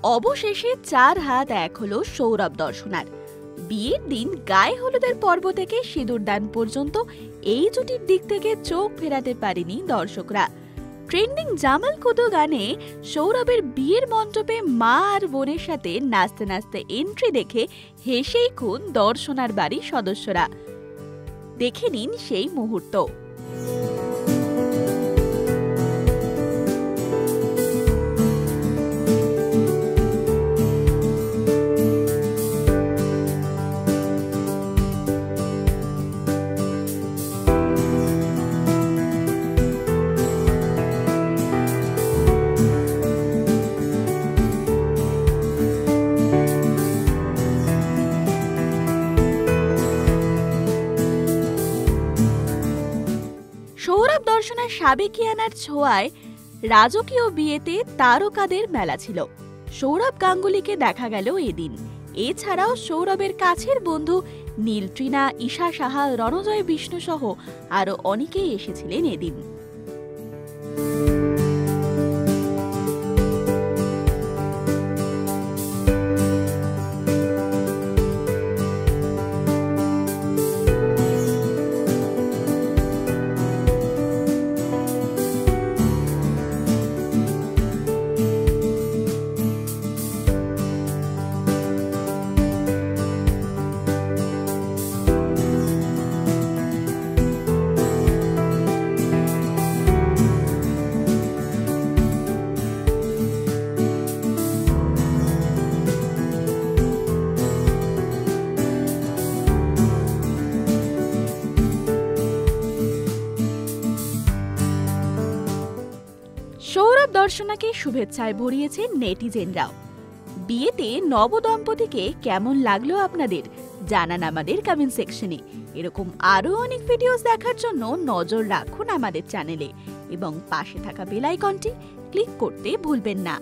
অবশেষে ৪ হাত এক হলো সৌরভ দর্শনার। বিয়ের দিন গায়ে হলুদের পর্ব থেকে সিঁদুরদান পর্যন্ত এই জুটির দিক থেকে চোখ ফেরাতে পারেনি দর্শকরা। ট্রেন্ডিং জামাল কুদু গানে সৌরভের বিয়ের মণ্ডপে মা আর বোনের সাথে নাচতে নাচতে এন্ট্রি দেখে হেসেই খুন দর্শনার বাড়ির সদস্যরা। দেখে নিন সেই মুহূর্ত। সৌরভ দর্শনার সাবেকিয়ানার ছোঁয়ায় রাজকীয় বিয়েতে তারকাদের মেলা ছিল। সৌরভ গাঙ্গুলিকে দেখা গেল এদিন। এছাড়াও সৌরভের কাছের বন্ধু নীল ট্রিনা, ঈশা সাহা, রণজয় বিষ্ণু সহ আরো অনেকেই এসেছিলেন এদিন। সৌরভ দর্শনাকে শুভেচ্ছায় ভরিয়েছেন নেটিজেনরাও। বিয়েতে নবদম্পতিকে কেমন লাগলো আপনাদের জানান আমাদের কমেন্ট সেকশনে। এরকম আরো অনেক ভিডিওস দেখার জন্য নজর রাখুন আমাদের চ্যানেলে এবং পাশে থাকা বেল আইকনটি ক্লিক করতে ভুলবেন না।